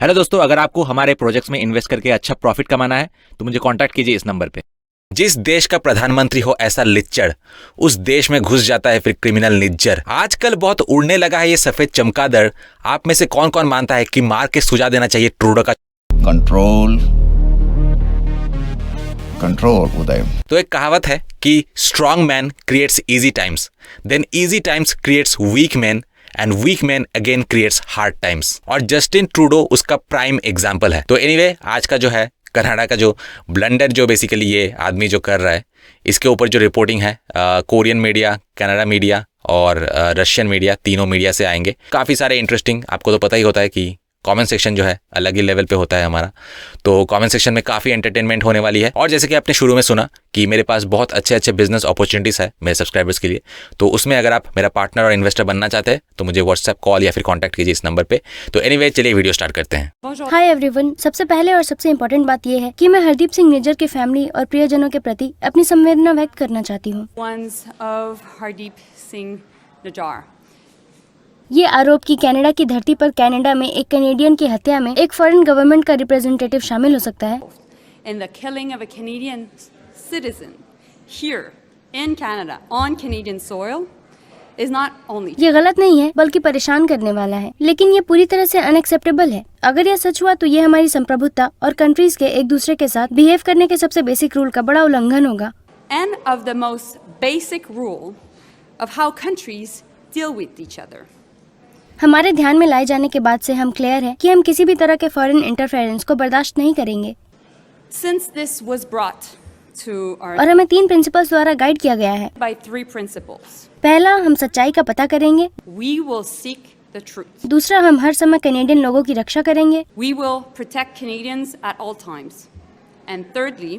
Hello दोस्तों, अगर आपको हमारे प्रोजेक्ट्स में इन्वेस्ट करके अच्छा प्रॉफिट कमाना है तो मुझे कांटेक्ट कीजिए इस नंबर पे। जिस देश का प्रधानमंत्री हो ऐसा लिच्चड़, उस देश में घुस जाता है फिर क्रिमिनल निज्जर। आजकल बहुत उड़ने लगा है ये सफेद चमगादड़। आप में से कौन कौन मानता है कि मार के सुझा देना चाहिए ट्रूडो का? कंट्रोल कंट्रोल उदय। तो एक कहावत है कि strong man creates easy times, then easy times creates weak man and weak man again creates hard times. और जस्टिन ट्रूडो उसका प्राइम एग्जाम्पल है। तो एनीवे, आज का जो है कनाडा का जो ब्लंडर जो बेसिकली ये आदमी जो कर रहा है, इसके ऊपर जो रिपोर्टिंग है कोरियन मीडिया, कनाडा मीडिया और रशियन मीडिया, तीनों मीडिया से आएंगे। काफ़ी सारे इंटरेस्टिंग, आपको तो पता ही होता है कि कमेंट सेक्शन जो है अलग ही लेवल पे होता है हमारा, तो कमेंट सेक्शन में काफ़ी एंटरटेनमेंट होने वाली है। और जैसे कि आपने शुरू में सुना कि मेरे पास बहुत अच्छे अच्छे बिजनेस अपॉर्चुनिटीज़ है मेरे सब्सक्राइबर्स के लिए, तो उसमें अगर आप मेरा पार्टनर और इन्वेस्टर बनना चाहते हैं तो मुझे व्हाट्सएप कॉल या फिर कॉन्टैक्ट कीजिए इस नंबर पे। तो एनीवे, चलिए वीडियो स्टार्ट करते हैं। हाय एवरीवन, सबसे पहले और सबसे इम्पोर्टेंट बात यह है कि मैं हरदीप सिंह निज्जर की फैमिली और प्रियजनों के प्रति अपनी संवेदना व्यक्त करना चाहती हूँ। Ones of Hardeep Singh Nijjar. ये आरोप कि कनाडा की धरती पर कनाडा में एक कैनेडियन की हत्या में एक फॉरेन गवर्नमेंट का रिप्रेजेंटेटिव शामिल हो सकता है In the killing of a Canadian citizen here in Canada on Canadian soil is not only ये गलत नहीं है बल्कि परेशान करने वाला है, लेकिन ये पूरी तरह से अनएक्सेप्टेबल है। अगर यह सच हुआ तो ये हमारी संप्रभुता और कंट्रीज के एक दूसरे के साथ बिहेव करने के सबसे बेसिक रूल का बड़ा उल्लंघन होगा। and of the most basic rule of how countries deal with each other. हमारे ध्यान में लाए जाने के बाद से हम क्लियर है कि हम किसी भी तरह के फॉरेन इंटरफेरेंस को बर्दाश्त नहीं करेंगे। Since this was brought to और our हमें 3 प्रिंसिपल्स द्वारा गाइड किया गया है। by 3 principles. पहला, हम सच्चाई का पता करेंगे। We will seek the truth. दूसरा, हम हर समय कैनेडियन लोगों की रक्षा करेंगे। We will protect Canadians at all times. And thirdly,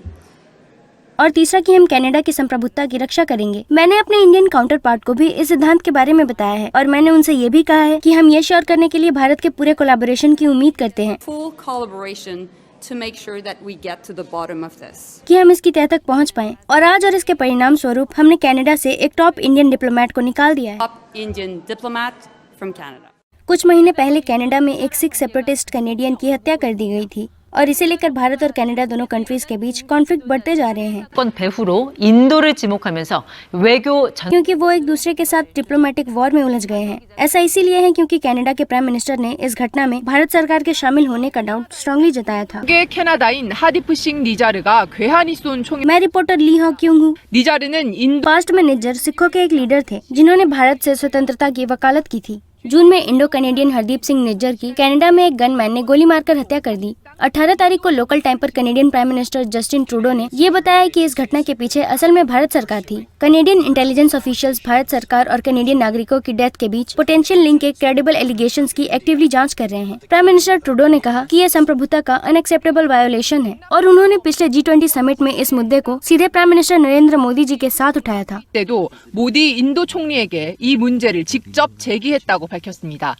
और तीसरा कि हम कनाडा की संप्रभुता की रक्षा करेंगे। मैंने अपने इंडियन काउंटर पार्ट को भी इस सिद्धांत के बारे में बताया है और मैंने उनसे ये भी कहा है कि हम ये श्योर करने के लिए भारत के पूरे कोलैबोरेशन की उम्मीद करते हैं full collaboration to make sure that we get to the bottom of this. कि हम इसकी तह तक पहुंच पाएं। और आज और इसके परिणाम स्वरूप हमने कनाडा से एक टॉप इंडियन डिप्लोमेट को निकाल दिया है। Top Indian diplomat from Canada. कुछ महीने पहले कनाडा में एक सिख सेपरेटिस्ट कैनेडियन की हत्या कर दी गई थी और इसे लेकर भारत और कनाडा दोनों कंट्रीज के बीच कॉन्फ्लिक्ट बढ़ते जा रहे हैं 건 배후로 인도를 지목하면서 외교 전 क्योंकि वो एक दूसरे के साथ डिप्लोमेटिक वॉर में उलझ गए हैं। ऐसा इसीलिए है क्योंकि कनाडा के प्राइम मिनिस्टर ने इस घटना में भारत सरकार के शामिल होने का डाउट स्ट्रांगली जताया था। 의 캐나다인 하디프 싱 니자르가 괴한이 쏜 총에 मैं रिपोर्टर ली हॉ क्यों हूँ। 니자르는 인도 पास्ट में निज्जर सिखों के एक लीडर थे जिन्होंने भारत से स्वतंत्रता की वकालत की थी। जून में इंडो कैनेडियन हरदीप सिंह निज्जर की कनाडा में एक गनमैन ने गोली मारकर हत्या कर दी। 18 तारीख को लोकल टाइम पर Canadian prime minister Justin Trudeau ने ये बताया कि इस घटना के पीछे असल में भारत सरकार थी। कैनेडियन इंटेलिजेंस ऑफिशियल्स भारत सरकार और कैनेडियन नागरिकों की डेथ के बीच पोटेंशियल लिंक के क्रेडिबल एलिगेशंस की एक्टिवली जांच कर रहे हैं। प्राइम मिनिस्टर ट्रूडो ने कहा कि यह संप्रभुता का अनएक्सेप्टेबल वायोलेशन है और उन्होंने पिछले G20 समिट में इस मुद्दे को सीधे प्राइम मिनिस्टर नरेंद्र मोदी जी के साथ उठाया था। 때도 모디 인도 총리에게 이 문제를 직접 제기했다고 밝혔습니다.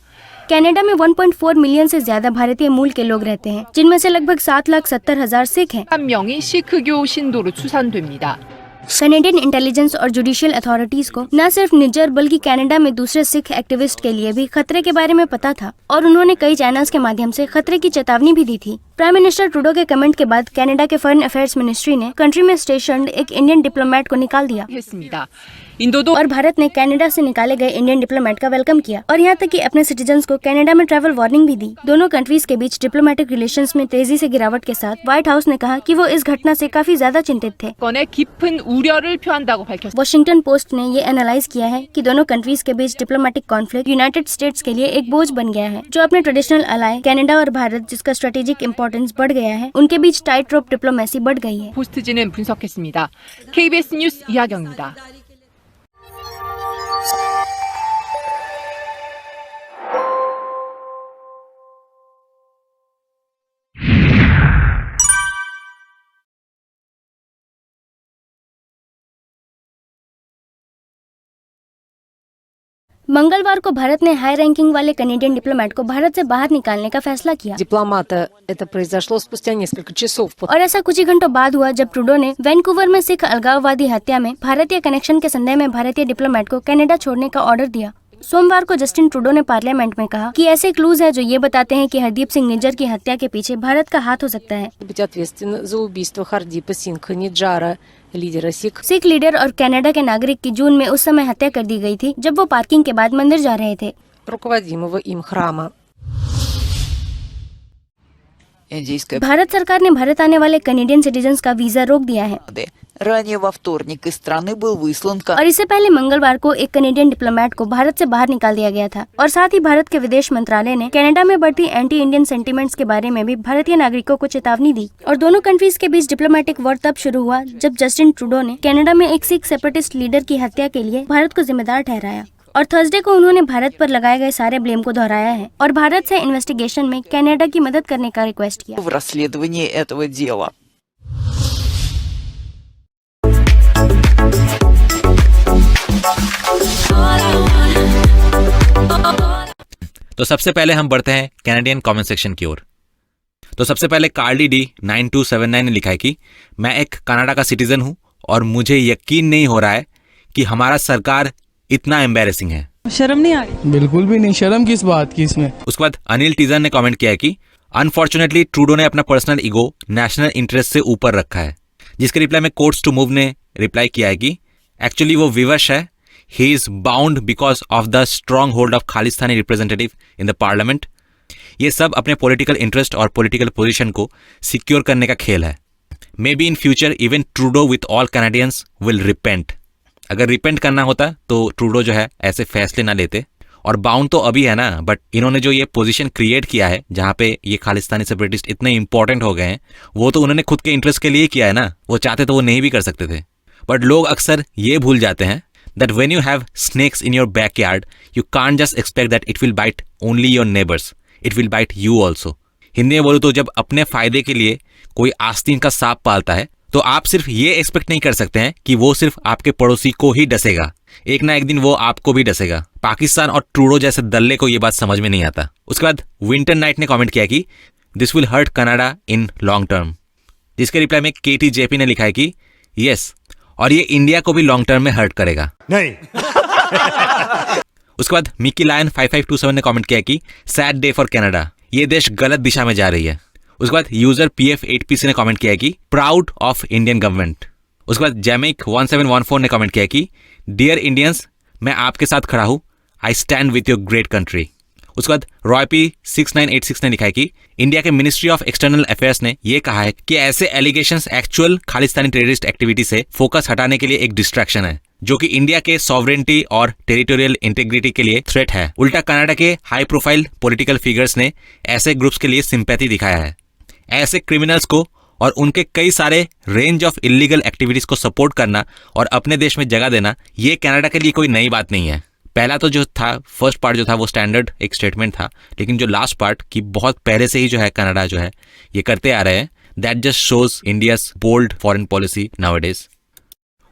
कनाडा में 1.4 मिलियन से ज्यादा भारतीय मूल के लोग रहते हैं, जिनमें से लगभग 7,70,000 सिख हैं। 한 명이 시크교 신도로 추산됩니다. कैनेडियन इंटेलिजेंस और जुडिशियल अथॉरिटीज को न सिर्फ निज्जर बल्कि कनाडा में दूसरे सिख एक्टिविस्ट के लिए भी खतरे के बारे में पता था और उन्होंने कई चैनल्स के माध्यम से खतरे की चेतावनी भी दी थी। प्राइम मिनिस्टर ट्रूडो के कमेंट के बाद कनाडा के फॉरेन अफेयर्स मिनिस्ट्री ने कंट्री में स्टेशन्ड एक इंडियन डिप्लोमेट को निकाल दिया 했습니다. 인도도 और भारत ने कनाडा से निकाले गए इंडियन डिप्लोमेट का वेलकम किया और यहाँ तक कि अपने सिटीजन्स को कनाडा में ट्रैवल वार्निंग भी दी। दोनों कंट्रीज के बीच डिप्लोमेटिक रिलेशंस में तेजी से गिरावट के साथ व्हाइट हाउस ने कहा कि वो इस घटना से काफी ज्यादा चिंतित थे। 건에 깊은 우려를 표한다고 밝혔습니다. वॉशिंगटन पोस्ट ने ये एनालाइज किया है कि दोनों कंट्रीज के बीच डिप्लोमेटिक कॉन्फ्लिक्ट यूनाइटेड स्टेट्स के लिए एक बोझ बन गया है, जो अपने ट्रेडिशनल अलाय कनाडा और भारत, जिसका स्ट्रेटेजिक इंपॉर्टेंस बढ़ गया है, उनके बीच टाइट रोप डिप्लोमेसी बढ़ गई है। 포스트지는 분석했습니다. KBS 뉴스 이하경입니다. मंगलवार को भारत ने हाई रैंकिंग वाले कैनेडियन डिप्लोमेट को भारत से बाहर निकालने का फैसला किया дипломата. Это произошло спустя несколько часов और ऐसा कुछ ही घंटों बाद हुआ जब ट्रूडो ने वैंकूवर में सिख अलगाववादी हत्या में भारतीय कनेक्शन के संदेह में भारतीय डिप्लोमेट को कनाडा छोड़ने का ऑर्डर दिया। सोमवार को जस्टिन ट्रूडो ने पार्लियामेंट में कहा कि ऐसे क्लूज हैं जो ये बताते हैं कि हरदीप सिंह निज्जर की हत्या के पीछे भारत का हाथ हो सकता है। Быть ответственны за убийство Хардипа Сингха Ниджара, лидера СИК. सिख लीडर और कनाडा के नागरिक की जून में उस समय हत्या कर दी गई थी जब वो पार्किंग के बाद मंदिर जा रहे थे। руководимого им храма. भारत सरकार ने भारत आने वाले कनेडियन सिटीजन्स का वीजा रोक दिया है। Ранее во вторник из страны был выслан और इससे पहले मंगलवार को एक कनेडियन डिप्लोमेट को भारत से बाहर निकाल दिया गया था। और साथ ही भारत के विदेश मंत्रालय ने कनाडा में बढ़ती एंटी इंडियन सेंटीमेंट्स के बारे में भी भारतीय नागरिकों को चेतावनी दी। और दोनों कंट्रीज के बीच डिप्लोमेटिक वॉर तब शुरू हुआ जब जस्टिन ट्रूडो ने कनाडा में एक सिख सेपरेटिस्ट लीडर की हत्या के लिए भारत को जिम्मेदार ठहराया। और थर्सडे को उन्होंने भारत पर लगाए गए सारे ब्लेम को दोहराया है और भारत से इन्वेस्टिगेशन में कनाडा की मदद करने का रिक्वेस्ट किया। в расследовании этого दела. तो सबसे पहले हम बढ़ते हैं कैनेडियन कमेंट सेक्शन की ओर। तो सबसे पहले कार्ली डी 9279 ने लिखा है कि मैं एक कनाडा का सिटीजन हूं और मुझे यकीन नहीं हो रहा है कि हमारा सरकार इतना एम्बैरेसिंग है। शर्म नहीं आ रही? बिल्कुल भी नहीं, शर्म किस बात की इसमें। उसके बाद अनिल टीजन ने कमेंट किया है कि अनफॉर्चुनेटली ट्रूडो ने अपना पर्सनल ईगो नेशनल इंटरेस्ट से ऊपर रखा है, जिसके रिप्लाई में कोर्ट्स टू मूव ने रिप्लाई किया है कि एक्चुअली वो विवश है, he is bound because of the strong hold of Khalistani representative in the parliament. ये सब अपने पॉलिटिकल इंटरेस्ट और पॉलिटिकल पोजीशन को सिक्योर करने का खेल है। May be in future even Trudeau with all Canadians will repent. अगर रिपेंट करना होता तो ट्रूडो जो है ऐसे फैसले ना लेते। और बाउंड तो अभी है ना, बट इन्होंने जो ये पोजीशन क्रिएट किया है जहां पे ये खालिस्तानी सेपरेटिस्ट इतने इंपॉर्टेंट हो गए हैं, वो तो उन्होंने खुद के इंटरेस्ट के लिए किया है ना। वो चाहते तो वो नहीं भी कर सकते थे। बट लोग अक्सर ये भूल जाते हैं that when you have snakes in your backyard, you can't just expect that it will bite only your neighbors. It will bite you also. Hindi में बोलूँ तो जब अपने फायदे के लिए कोई आस्तीन का सांप पालता है तो आप सिर्फ ये एक्सपेक्ट नहीं कर सकते हैं कि वो सिर्फ आपके पड़ोसी को ही डसेगा। एक ना एक दिन वो आपको भी डसेगा। पाकिस्तान और ट्रूडो जैसे दल्ले को ये बात समझ में नहीं आता। उसके बाद विंटर नाइट ने कमेंट किया कि this will hurt Canada in long term, जिसके रिप्लाई में KTJP ने लिखा है कि यस, और ये इंडिया को भी लॉन्ग टर्म में हर्ट करेगा। नहीं। उसके बाद मिकी लायन 5527 ने कमेंट किया कि सैड डे फॉर कनाडा, ये देश गलत दिशा में जा रही है। उसके बाद यूजर PF8PC ने कमेंट किया कि प्राउड ऑफ इंडियन गवर्नमेंट। उसके बाद जैमिक 1714 ने कमेंट किया कि डियर इंडियंस, मैं आपके साथ खड़ा हूं, I stand with your great country. उसके बाद रॉयपी 6986 ने लिखा है कि इंडिया के मिनिस्ट्री ऑफ एक्सटर्नल अफेयर्स ने यह कहा है कि ऐसे allegations actual Khalistani terrorist activity से फोकस हटाने के लिए एक डिस्ट्रैक्शन है, जो कि इंडिया के सॉवरेंटी और टेरिटोरियल इंटीग्रिटी के लिए थ्रेट है। उल्टा कनाडा के हाई प्रोफाइल पॉलिटिकल फिगर्स ने ऐसे ग्रुप्स के लिए सिंपैथी दिखाया है। ऐसे क्रिमिनल्स को और उनके कई सारे रेंज ऑफ इलीगल एक्टिविटीज को सपोर्ट करना और अपने देश में जगह देना, ये कनाडा के लिए कोई नई बात नहीं है। पहला तो जो था, फर्स्ट पार्ट जो था वो स्टैंडर्ड एक स्टेटमेंट था, लेकिन जो लास्ट पार्ट की बहुत पहले से ही जो है कनाडा जो है ये करते आ रहे हैं, that just shows India's bold foreign policy nowadays.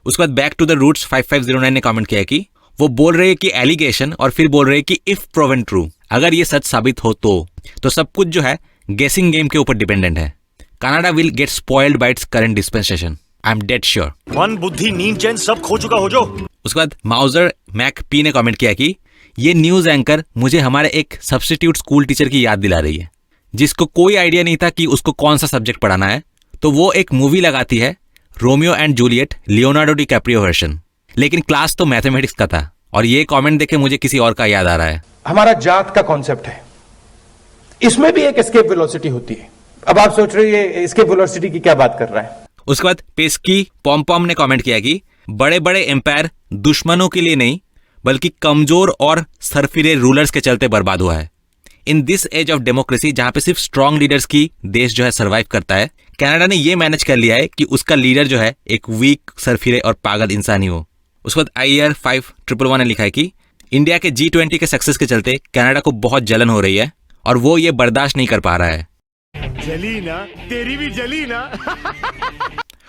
उसके बाद बैक टू द रूट्स 5509 ने कमेंट किया कि वो बोल रहे हैं कि एलिगेशन और फिर बोल रहे हैं कि इफ प्रूवन ट्रू, अगर ये सच साबित हो तो सब कुछ जो है गेसिंग गेम के ऊपर डिपेंडेंट है। Canada will get spoiled bye its current dispensation, I am dead sure. मन बुद्धि नींद चैन सब खो चुका हो जो। उसके बाद माउजर मैक पी ने कमेंट किया कि ये न्यूज एंकर मुझे हमारे एक सब्स्टिट्यूट स्कूल टीचर की याद दिला रही है, जिसको कोई आइडिया नहीं था कि उसको कौन सा सब्जेक्ट पढ़ाना है, तो वो एक मूवी लगाती है Romeo and Juliet Leonardo DiCaprio version, लेकिन क्लास तो मैथमेटिक्स का था। और ये कमेंट देखे मुझे किसी और का याद आ रहा है। हमारा जात का कॉन्सेप्ट है, इसमें भी एक एस्केप वेलोसिटी होती है। अब आप सोच रहे हैं ये एस्केप वेलोसिटी की क्या बात कर रहा है। उसके बाद पेस्की पॉम ने कमेंट किया कि बड़े बड़े एम्पायर दुश्मनों के लिए नहीं बल्कि कमजोर और सरफिरे रूलर्स के चलते बर्बाद हुआ है। In this age of democracy, जहां पे सिर्फ स्ट्रांग लीडर्स की देश जो है सरवाइव करता है, कनाडा ने ये मैनेज कर लिया है कि उसका लीडर जो है एक वीक, सरफिरे और पागल इंसान ही हो। उसके बाद IR 5111 ने लिखा है कि इंडिया के G20 के सक्सेस के चलते कनाडा को बहुत जलन हो रही है और वो ये बर्दाश्त नहीं कर पा रहा है। जली ना, तेरी भी जली ना।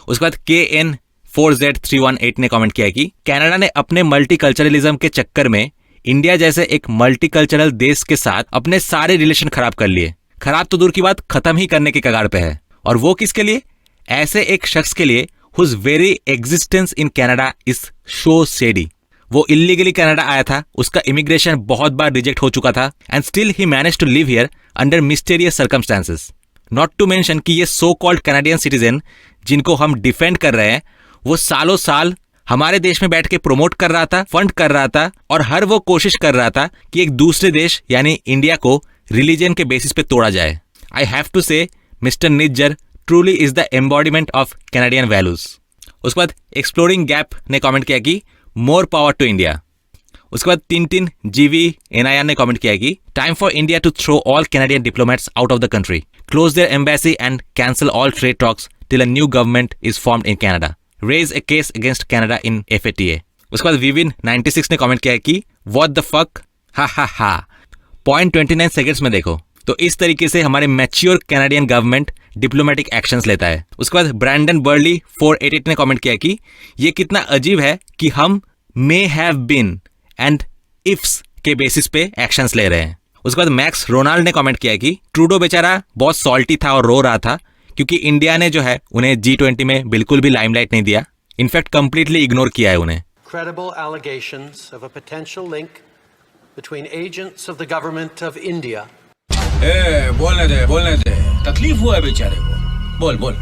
उसके बाद KN4Z318 ने कमेंट किया कि कनाडा ने अपने मल्टीकल्चरलिज्म के चक्कर में इंडिया जैसे एक मल्टीकल्चरल देश के साथ अपने सारे रिलेशन खराब कर लिए। खराब तो दूर की बात, खत्म ही करने के कगार पे है। और वो किसके लिए? ऐसे एक शख्स के लिए whose very existence in Canada is so shady। वो इलीगली कनाडा आया था, उसका इमिग्रेशन बहुत बार रिजेक्ट हो चुका था and still he manage to live here under mysterious circumstances. Not to mention कि ये सो कॉल्ड कैनेडियन सिटीजन जिनको हम डिफेंड कर रहे हैं, वो सालों साल हमारे देश में बैठ के प्रमोट कर रहा था, फंड कर रहा था और हर वो कोशिश कर रहा था कि एक दूसरे देश यानी इंडिया को रिलीजन के बेसिस पे तोड़ा जाए। आई हैव टू से mister Nijjar truly is the embodiment of Canadian values. उसके बाद एक्सप्लोरिंग गैप ने कमेंट किया कि मोर पावर टू इंडिया। उसके बाद टिन जीवी एनआईआर ने कमेंट किया कि time for India to throw all Canadian diplomats out of the country, close their embassy and cancel all trade talks till a new government is formed in Canada, raise a case against Canada in FATA। उसके बाद woven 96 ने comment किया कि what the fuck, हा 0.29 seconds में देखो। तो इस तरीके से हमारे mature Canadian government diplomatic actions लेता है। उसके बाद ब्रैंडन बर्ली 488 ने कमेंट किया कि ये कितना अजीब है कि हम may have been and ifs के बेसिस पे एक्शंस ले रहे हैं। उसके बाद मैक्स रोनाल्ड ने कमेंट किया कि ट्रूडो बेचारा बहुत सॉल्टी था और रो रहा था क्योंकि इंडिया ने जो है उन्हें G20 में बिल्कुल भी लाइमलाइट नहीं दिया, इनफैक्ट कंप्लीटली इग्नोर किया है उन्हें। Credible allegations of a potential link between agents of the government of India. बोलने दे, तकलीफ हुआ है बेचारे को, बोल।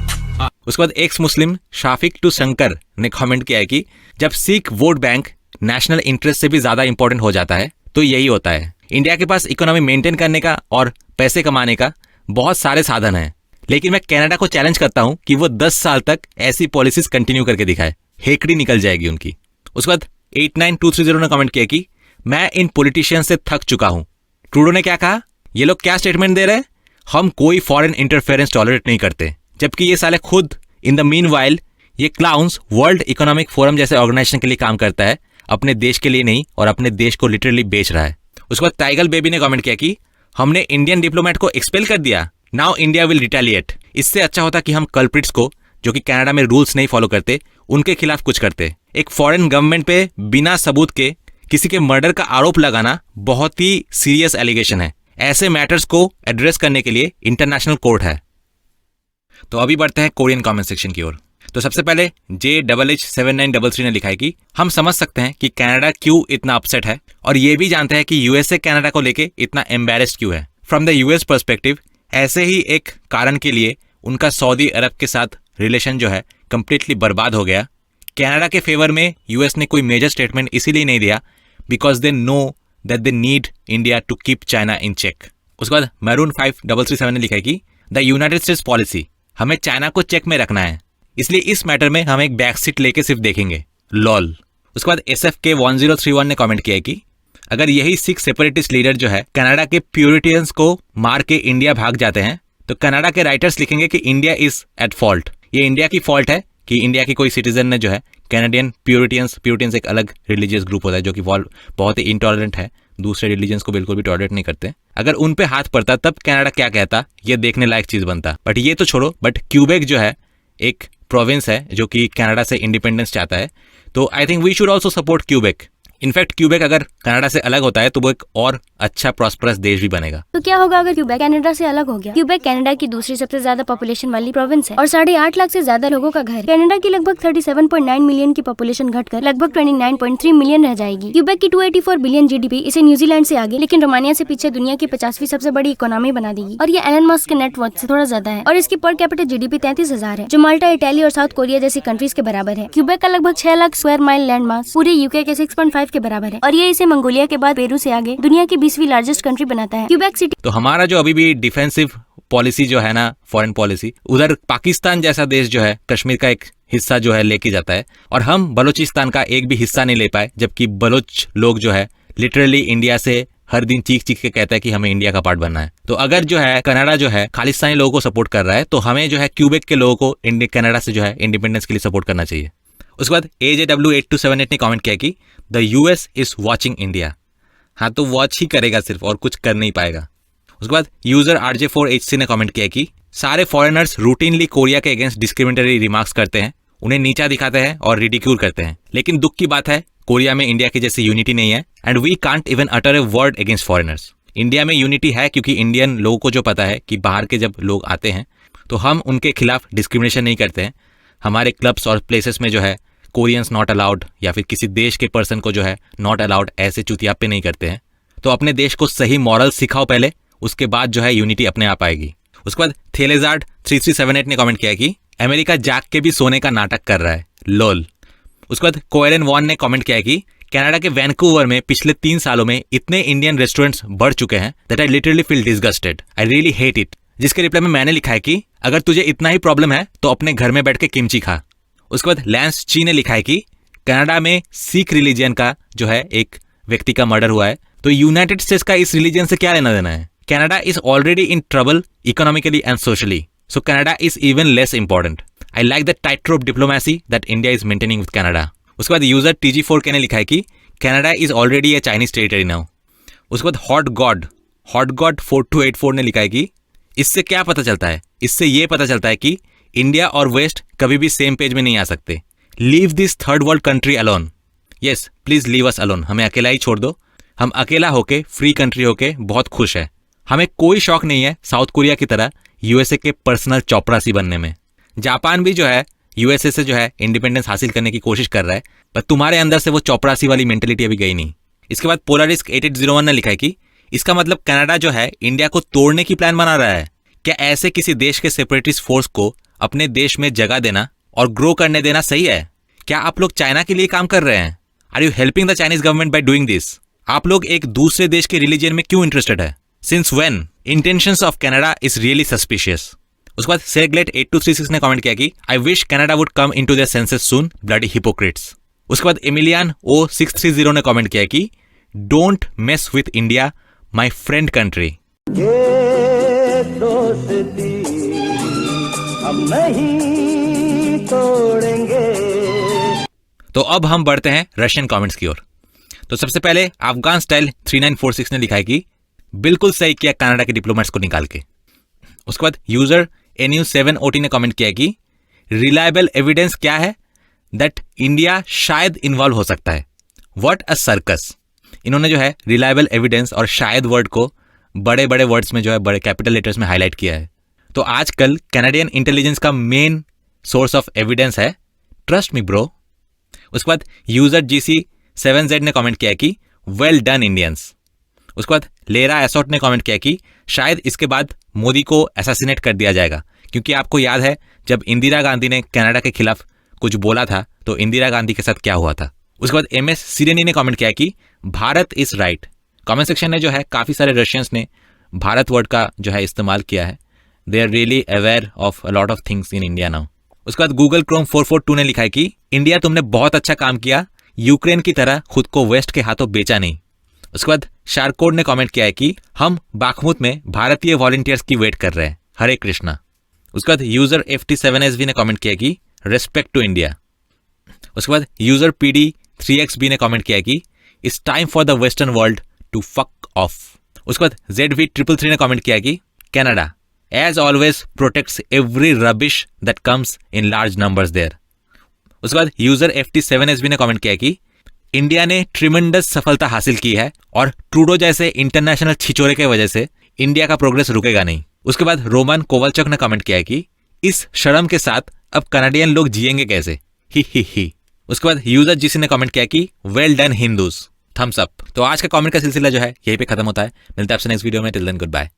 उसके बाद ex Muslim Shafiq to Shankar ने कमेंट किया है कि जब Sikh vote bank national interest से भी ज्यादा इंपॉर्टेंट हो जाता है तो यही होता है। इंडिया के पास इकोनॉमी मेंटेन करने का और पैसे कमाने का बहुत सारे साधन हैं, लेकिन मैं कनाडा को चैलेंज करता हूं कि वो 10 साल तक ऐसी पॉलिसीज कंटिन्यू करके दिखाए, हेकड़ी निकल जाएगी उनकी। उसके बाद 89230 ने कमेंट किया कि मैं इन पॉलिटिशियन से थक चुका हूं। ट्रूडो ने क्या कहा, ये लोग क्या स्टेटमेंट दे रहे हैं, हम कोई फॉरेन इंटरफेरेंस टॉलरेट नहीं करते, जबकि ये साले खुद इन द मीनवाइल ये क्लाउन्स वर्ल्ड इकोनॉमिक फोरम जैसे ऑर्गेनाइजेशन के लिए काम करता है, अपने देश के लिए नहीं और अपने देश को लिटरली बेच रहा है। उसके बाद टाइगल बेबी ने कमेंट किया कि हमने इंडियन डिप्लोमेट को एक्सपेल कर दिया, नाउ इंडिया विल रिटेलिएट। इससे अच्छा होता कि हम कल्प्रिट्स को, जो कि कनाडा में रूल्स नहीं फॉलो करते, उनके खिलाफ कुछ करते। एक फॉरेन गवर्नमेंट पे बिना सबूत के किसी के मर्डर का आरोप लगाना बहुत ही सीरियस एलिगेशन है। ऐसे मैटर्स को एड्रेस करने के लिए इंटरनेशनल कोर्ट है। तो अभी बढ़ते हैं कोरियन कमेंट सेक्शन की ओर। तो सबसे पहले JHH7933 ने लिखा है कि हम समझ सकते हैं कि कनाडा क्यों इतना अपसेट है और ये भी जानते हैं कि यूएसए कनाडा को लेके इतना एम्बैरेस्ड क्यों है। फ्रॉम द यूएस पर्सपेक्टिव ऐसे ही एक कारण के लिए उनका सऊदी अरब के साथ रिलेशन जो है कंप्लीटली बर्बाद हो गया। कनाडा के फेवर में यूएस ने कोई मेजर स्टेटमेंट इसीलिए नहीं दिया because they know that they need India to keep China in check. उसके बाद मैरून 5337 ने लिखा है कि द यूनाइटेड स्टेट्स पॉलिसी, हमें चाइना को चेक में रखना है, इसलिए इस मैटर में हम एक बैक सीट लेके सिर्फ देखेंगे, लॉल। उसके बाद SFK1031 ने कमेंट किया है कि अगर यही सिख सेपरेटिस्ट लीडर जो है कनाडा के प्यूरिटियंस को मार के इंडिया भाग जाते हैं तो कनाडा के राइटर्स लिखेंगे कि इंडिया इज एट फॉल्ट। ये इंडिया की फॉल्ट है कि इंडिया की कोई सिटीजन ने जो है कैनेडियन प्यूरिटियंस एक अलग रिलीजियस ग्रुप होता है जो कि बहुत ही इंटॉलरेंट है, दूसरे रिलीजन्स को बिल्कुल भी टॉलरेट नहीं करते। अगर उन पे हाथ पड़ता तब कनाडा क्या कहता, ये देखने लायक चीज बनता। बट ये तो छोड़ो, बट क्यूबेक जो है एक प्रोविंस है जो कि कनाडा से इंडिपेंडेंस चाहता है, तो I think we should also support Quebec. In fact Quebec अगर कनाडा से अलग होता है तो वो एक और अच्छा प्रॉस्परस देश भी बनेगा। तो क्या होगा अगर क्यूबेक कनाडा से अलग हो गया? क्यूबेक कनाडा की दूसरी सबसे ज्यादा पॉपुलेशन वाली प्रोविंस है और 8.5 लाख से ज्यादा लोगों का घर। कनाडा की लगभग 37.9 मिलियन की पॉपुलेशन घटकर लगभग 29.3 मिलियन रह जाएगी। क्यूबेक की 284 बिलियन GDP इसे न्यूजीलैंड से आगे लेकिन रोमानिया से पीछे दुनिया की 50वीं सबसे बड़ी इकोनॉमी बना देगी और ये एलन मस्क के नेटवर्थ से थोड़ा ज्यादा है और इसकी पर कैपिटल GDP 33,000 है जो माल्टा, इटली और साउथ कोरिया जैसी कंट्रीज के बराबर है। क्यूबेक का लगभग 6 lakh square mile land mass पूरे यूके के 6.5 के बराबर है और ये इसे मंगोलिया के बाद पेरू से आगे दुनिया की 20वीं लार्जेस्ट कंट्री बनाता है। Quebec city. तो हमारा जो अभी भी डिफेंसिव पॉलिसी जो है ना, फॉरेन पॉलिसी, उधर पाकिस्तान जैसा देश जो है कश्मीर का एक हिस्सा जो है लेके जाता है और हम बलोचिस्तान का एक भी हिस्सा नहीं ले पाए, जबकि बलोच लोग जो है लिटरली इंडिया से हर दिन चीख चीख के कहता है कि हमें इंडिया का पार्ट बनना है। तो अगर जो है कनाडा जो है खालिस्तानी लोगों को सपोर्ट कर रहा है तो हमें जो है क्यूबेक के लोगों को कनाडा से जो है इंडिपेंडेंस के लिए सपोर्ट करना चाहिए। उसके बाद AJW8278 ने कमेंट किया कि the US is watching India. हाँ, तो वॉच ही करेगा सिर्फ और कुछ कर नहीं पाएगा। उसके बाद यूजर RJ4HC ने कमेंट किया कि सारे फॉरेनर्स रूटीनली कोरिया के अगेंस्ट डिस्क्रिमिनेटरी रिमार्क्स करते हैं, उन्हें नीचा दिखाते हैं और रिडिक्यूल करते हैं, लेकिन दुख की बात है कोरिया में इंडिया की जैसी यूनिटी नहीं है and we can't even utter a word against foreigners. India में यूनिटी है क्योंकि इंडियन लोगों को जो पता है कि बाहर के जब लोग आते हैं तो हम उनके खिलाफ डिस्क्रिमिनेशन नहीं करते हैं। हमारे क्लब्स और प्लेसेस में जो है कोरियंस नॉट अलाउड या फिर किसी देश के पर्सन को जो है नॉट अलाउड ऐसे चुतियाप्पे नहीं करते हैं। तो अपने देश को सही मॉरल सिखाओ पहले, उसके बाद जो है यूनिटी अपने आप आएगी। उसके बाद थेलेजार्ड 3378 ने कमेंट किया कि अमेरिका जाग के भी सोने का नाटक कर रहा है, लोल। उसके बाद कोएलन वॉन ने कमेंट किया कि कनाडा के वैंकूवर में पिछले 3 सालों में इतने इंडियन रेस्टोरेंट्स बढ़ चुके हैं that I literally feel disgusted, I really hate it. जिसके रिप्लाई में मैंने लिखा है कि अगर तुझे इतना ही प्रॉब्लम है तो अपने घर में बैठ के किमची खा। उसके बाद लैंस ची ने लिखा है कि कनाडा में सिख रिलीजन का जो है एक व्यक्ति का मर्डर हुआ है, तो यूनाइटेड स्टेट्स का इस रिलीजन से क्या लेना देना है। Canada is already in trouble economically and socially, so Canada is even less important. I like the tightrope diplomacy that India is maintaining with Canada. उसके बाद यूजर TG4K ने लिखा है कि Canada is already a Chinese territory now. उसके बाद hot God 4284 ने लिखा है कि इससे क्या पता चलता है, इससे ये पता चलता है कि इंडिया और वेस्ट कभी भी सेम पेज में नहीं आ सकते। Leave this third world country alone. Yes, please leave us alone, हमें अकेला ही छोड़ दो। हम अकेला होके, फ्री कंट्री होके बहुत खुश है। हमें कोई शौक नहीं है साउथ कोरिया की तरह यूएसए के पर्सनल चौपरासी बनने में। जापान भी जो है यूएसए से जो है इंडिपेंडेंस हासिल करने की कोशिश कर रहा है, पर तुम्हारे अंदर से वो चौपरासी वाली मेंटेलिटी अभी गई नहीं। इसके बाद पोलारिस्क 8801 ने लिखा है कि इसका मतलब कनाडा जो है इंडिया को तोड़ने की प्लान बना रहा है। क्या ऐसे किसी देश के सेपरेटिस्ट फोर्स को अपने देश में जगह देना और ग्रो करने देना सही है? क्या आप लोग चाइना के लिए काम कर रहे हैं? Are you helping the Chinese government by doing this? आप लोग एक दूसरे देश के रिलीजन में क्यों इंटरेस्टेड है? Since when? Intentions of Canada is really suspicious. उसके बाद सेगलेट 8236 ने कमेंट किया कि I wish Canada would come into their senses soon, bloody Hippocrates. उसके बाद एमिलियन O630 ने कमेंट किया कि don't mess with India, my friend country. हम नहीं तोड़ेंगे। तो अब हम बढ़ते हैं रशियन कमेंट्स की ओर। तो सबसे पहले अफगान स्टाइल 3946 ने लिखा है कि बिल्कुल सही किया कनाडा के डिप्लोमेट्स को निकाल के। उसके बाद यूजर NU7OT ने कमेंट किया कि रिलायबल एविडेंस क्या है दैट इंडिया शायद इन्वॉल्व हो सकता है। What a circus. इन्होंने जो है रिलायबल एविडेंस और शायद वर्ड को बड़े बड़े वर्ड्स में जो है बड़े कैपिटल लेटर्स में हाईलाइट किया है। तो आजकल कैनेडियन इंटेलिजेंस का मेन सोर्स ऑफ एविडेंस है, ट्रस्ट मी ब्रो। उसके बाद यूजर GC7Z ने कमेंट किया कि वेल डन इंडियंस। उसके बाद लेरा एसोट ने कमेंट किया कि शायद इसके बाद मोदी को असैसिनेट कर दिया जाएगा, क्योंकि आपको याद है जब इंदिरा गांधी ने कनाडा के खिलाफ कुछ बोला था तो इंदिरा गांधी के साथ क्या हुआ था। उसके बाद MS सिरेनी ने कमेंट किया कि Bharat is right. Comment section में जो है काफी सारे रशियंस ने भारत वर्ड का जो है इस्तेमाल किया है। They are really aware of a lot of things in India now. उसके बाद गूगल क्रोम 442 ने लिखा है कि इंडिया तुमने बहुत अच्छा काम किया, यूक्रेन की तरह खुद को वेस्ट के हाथों बेचा नहीं। उसके बाद शारकोड ने कमेंट किया है कि हम बाखमुत में भारतीय वॉलंटियर्स की वेट कर रहे हैं, हरे कृष्णा। उसके बाद यूजर FT7SV ने कमेंट किया कि रेस्पेक्ट टू इंडिया। उसके बाद यूजर PD3XB ने कमेंट किया कि it's time for the western world to fuck off. उसके बाद ZV333 ने कमेंट किया कि Canada as always protects every rubbish that comes in large numbers there. उसके बाद यूजर FT7SB ने कमेंट किया कि इंडिया ने ट्रिमेंडस सफलता हासिल की है और ट्रूडो जैसे इंटरनेशनल छिचोरे के वजह से इंडिया का प्रोग्रेस रुकेगा नहीं। उसके बाद रोमन कोवलचक ने कमेंट किया है कि इस शर्म के साथ अब कनाडियन लोग जिएंगे कैसे, ही। उसके बाद यूजर GC ने कमेंट किया कि well done Hindus, thumbs up. तो आज का कमेंट का सिलसिला जो है यहीं पे खत्म होता है। मिलते हैं आपसे नेक्स्ट वीडियो में। Till then good bye.